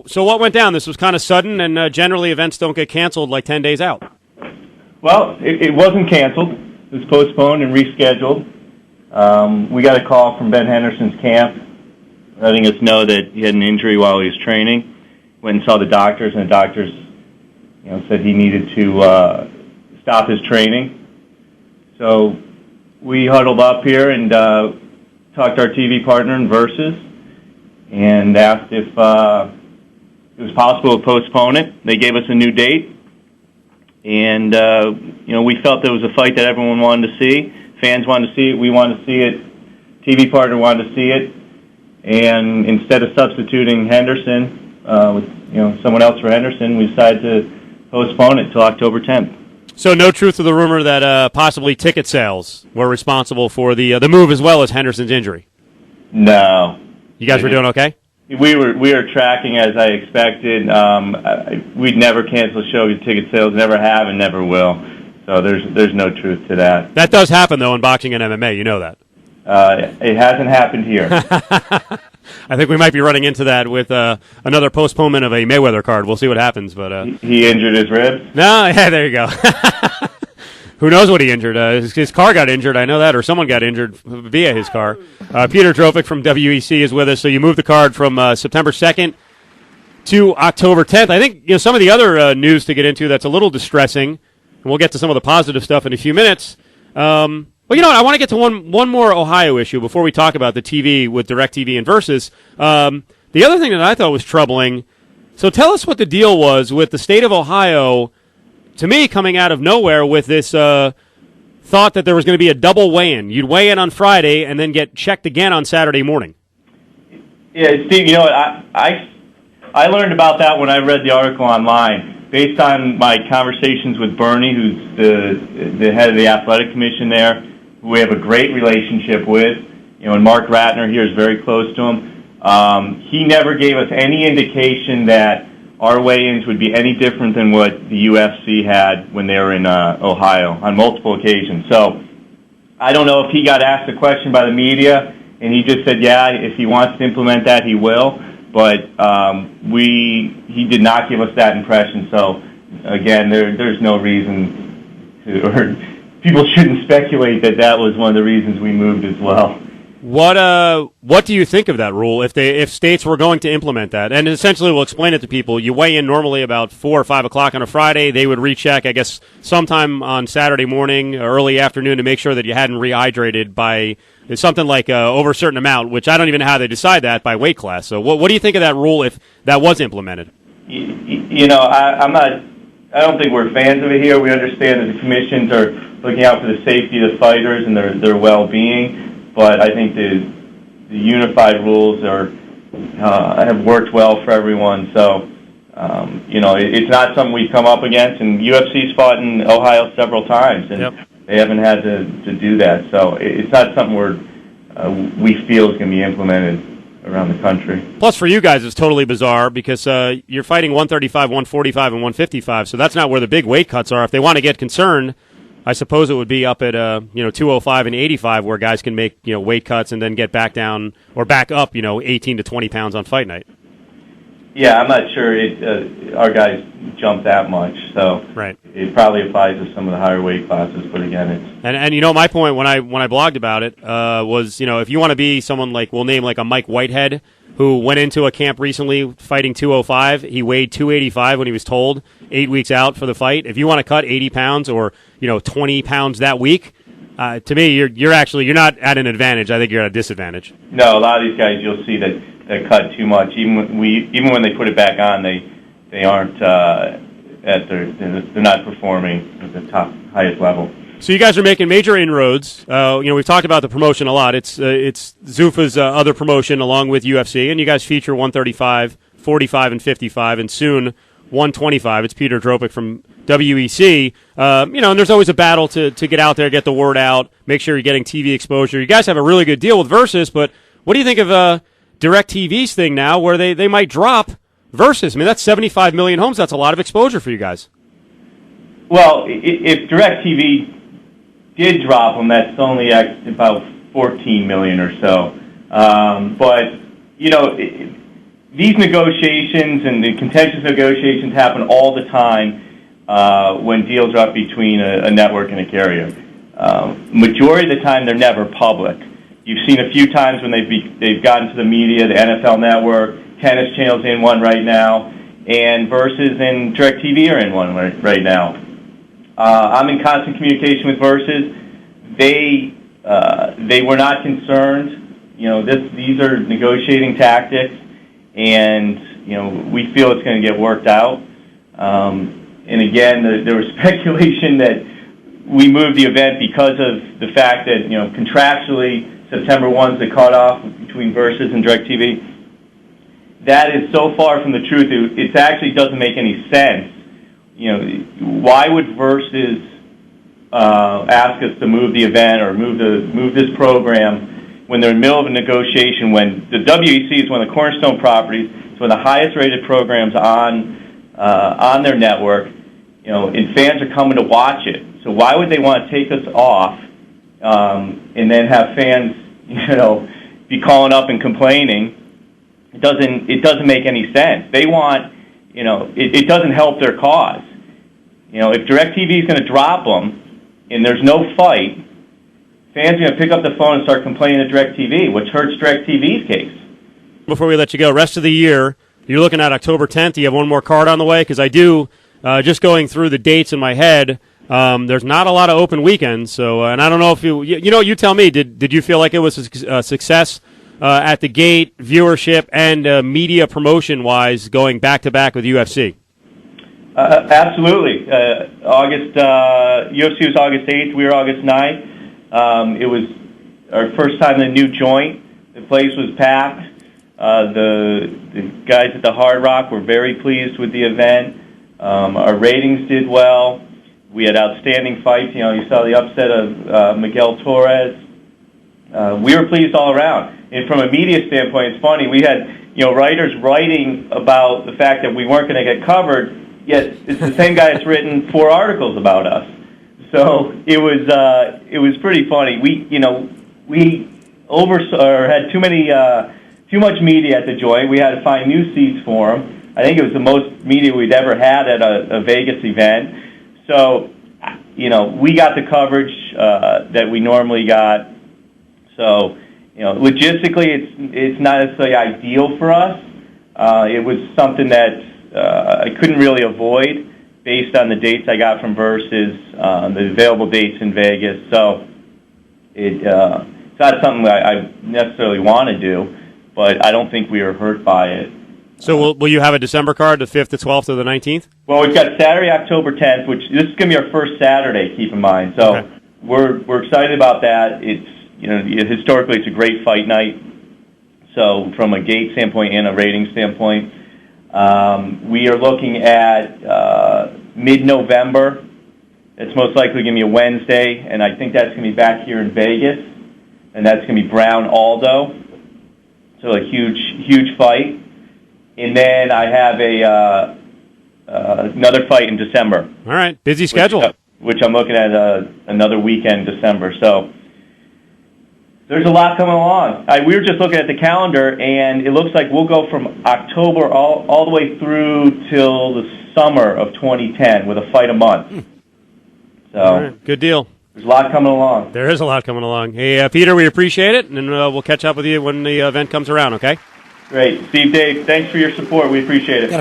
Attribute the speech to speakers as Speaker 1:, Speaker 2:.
Speaker 1: So what went down? This was kind of sudden, and generally events don't get canceled like 10 days out.
Speaker 2: Well, it wasn't canceled. It was postponed and rescheduled. We got a call from Ben Henderson's camp letting us know that he had an injury while he was training. Went and saw the doctors, and the doctors said he needed to stop his training. So we huddled up here and talked to our TV partner in Versus and asked if it was possible to postpone it. They gave us a new date, and we felt there was a fight that everyone wanted to see. Fans wanted to see it. We wanted to see it. TV partner wanted to see it. And instead of substituting Henderson with someone else for Henderson, we decided to postpone it till October 10th.
Speaker 1: So no truth to the rumor that possibly ticket sales were responsible for the move as well as Henderson's injury.
Speaker 2: No.
Speaker 1: You guys were doing okay?
Speaker 2: We were tracking as I expected. We'd never cancel a show. Ticket sales never have and never will. So there's no truth to that.
Speaker 1: That does happen though in boxing and MMA. You know that.
Speaker 2: It hasn't happened here.
Speaker 1: I think we might be running into that with another postponement of a Mayweather card. We'll see what happens. But
Speaker 2: he injured his ribs?
Speaker 1: No, yeah, there you go. Who knows what he injured? His car got injured, I know that, or someone got injured via his car. Peter Dropick from WEC is with us. So you moved the card from September 2nd to October 10th. I think some of the other news to get into that's a little distressing, and we'll get to some of the positive stuff in a few minutes. Well, you know what? I want to get to one more Ohio issue before we talk about the TV with DirecTV and Versus. The other thing that I thought was troubling, so tell us what the deal was with the state of Ohio, to me, coming out of nowhere with this thought that there was going to be a double weigh-in. You'd weigh in on Friday and then get checked again on Saturday morning.
Speaker 2: Yeah, Steve, I learned about that when I read the article online. Based on my conversations with Bernie, who's the head of the athletic commission there, who we have a great relationship with, and Mark Ratner here is very close to him. He never gave us any indication that our weigh-ins would be any different than what the UFC had when they were in Ohio on multiple occasions. So I don't know if he got asked a question by the media and he just said, yeah, if he wants to implement that, he will. But he did not give us that impression. So again, there's no reason to, or people shouldn't speculate that was one of the reasons we moved as well.
Speaker 1: What do you think of that rule if states were going to implement that? And essentially, we'll explain it to people. You weigh in normally about 4 or 5 o'clock on a Friday. They would recheck, I guess, sometime on Saturday morning, early afternoon, to make sure that you hadn't rehydrated by something like over a certain amount, which I don't even know how they decide that by weight class. So what do you think of that rule if that was implemented?
Speaker 2: I don't think we're fans of it here. We understand that the commissions are looking out for the safety of the fighters and their well-being. But I think the unified rules have worked well for everyone. So, it's not something we've come up against. And UFC's fought in Ohio several times, and they haven't had to do that. So it's not something we feel is going to be implemented around the country.
Speaker 1: Plus, for you guys, it's totally bizarre because you're fighting 135, 145, and 155. So that's not where the big weight cuts are. If they want to get concerned, I suppose it would be up at 205 and 85 where guys can make weight cuts and then get back down or back up 18 to 20 pounds on fight night.
Speaker 2: Yeah, I'm not sure our guys jump that much, so
Speaker 1: right.
Speaker 2: It probably applies to some of the higher weight classes. But again, it's
Speaker 1: and my point when I blogged about it was if you want to be someone like we'll name like a Mike Whitehead who went into a camp recently fighting 205. He weighed 285 when he was told 8 weeks out for the fight. If you want to cut 80 pounds or 20 pounds that week, to me you're not at an advantage. I think you're at a disadvantage.
Speaker 2: No, a lot of these guys you'll see that cut too much. Even when they put it back on, they aren't they're not performing at the highest level.
Speaker 1: So you guys are making major inroads. We've talked about the promotion a lot. It's Zuffa's other promotion along with UFC, and you guys feature 135, 45, and 55, and soon 125. It's Peter Dropick from WEC. And there's always a battle to get out there, get the word out, make sure you're getting TV exposure. You guys have a really good deal with Versus, but what do you think of DirecTV's thing now where they might drop Versus? I mean, that's 75 million homes. That's a lot of exposure for you guys.
Speaker 2: Well, if DirecTV did drop them, that's only about 14 million or so. But these negotiations and the contentious negotiations happen all the time when deals are up between a network and a carrier. Majority of the time, they're never public. You've seen a few times when they've gotten to the media, the NFL Network, Tennis Channel's in one right now, and Versus and DirecTV are in one right now. I'm in constant communication with Versus. They were not concerned. These are negotiating tactics, and we feel it's going to get worked out. And again, there was speculation that we moved the event because of the fact that contractually September 1's the cutoff between Versus and DirecTV. That is so far from the truth. It actually doesn't make any sense. Why would Versus ask us to move the event or move this program when they're in the middle of a negotiation, when the WEC is one of the cornerstone properties, it's one of the highest rated programs on their network, and fans are coming to watch it. So why would they want to take us off and then have fans, be calling up and complaining? It doesn't make any sense. They want, it doesn't help their cause. If DirecTV is going to drop them and there's no fight, fans are going to pick up the phone and start complaining to DirecTV, which hurts DirecTV's case. Before
Speaker 1: we let you go, rest of the year, you're looking at October 10th. Do you have one more card on the way? Because I do, just going through the dates in my head, there's not a lot of open weekends. So, and I don't know if you tell me, did you feel like it was a success at the gate, viewership, and media promotion-wise, going back-to-back with UFC?
Speaker 2: Absolutely. UFC was August 8th. We were August 9th. It was our first time in the new joint. The place was packed. The guys at the Hard Rock were very pleased with the event. Our ratings did well. We had outstanding fights. You saw the upset of Miguel Torres. We were pleased all around. And from a media standpoint, it's funny. We had writers writing about the fact that we weren't going to get covered. Yet it's the same guy that's written 4 articles about us. So it was pretty funny. We had too much media at the joint. We had to find new seats for them. I think it was the most media we'd ever had at a Vegas event. So we got the coverage that we normally got. So logistically, it's not necessarily ideal for us. It was something that I couldn't really avoid based on the dates I got from Versus, the available dates in Vegas. So it's not something that I necessarily want to do, but I don't think we were hurt by it.
Speaker 1: So will you have a December card, the 5th, the 12th, or the 19th?
Speaker 2: Well, we've got Saturday, October 10th, which this is going to be our first Saturday, keep in mind. So
Speaker 1: okay.
Speaker 2: We're excited about that. It's historically it's a great fight night. So from a gate standpoint and a rating standpoint, we are looking at mid-November. It's most likely going to be a Wednesday, and I think that's going to be back here in Vegas, and that's going to be Brown-Aldo. So a huge fight. And then I have another fight in December.
Speaker 1: All right, busy schedule.
Speaker 2: Which I'm looking at another weekend in December. So there's a lot coming along. We were just looking at the calendar, and it looks like we'll go from October all the way through till the summer of 2010 with a fight a month. So
Speaker 1: right, good deal.
Speaker 2: There's a lot coming along.
Speaker 1: There is a lot coming along. Hey, Peter, we appreciate it, and we'll catch up with you when the event comes around, okay?
Speaker 2: Great. Steve, Dave, thanks for your support. We appreciate it.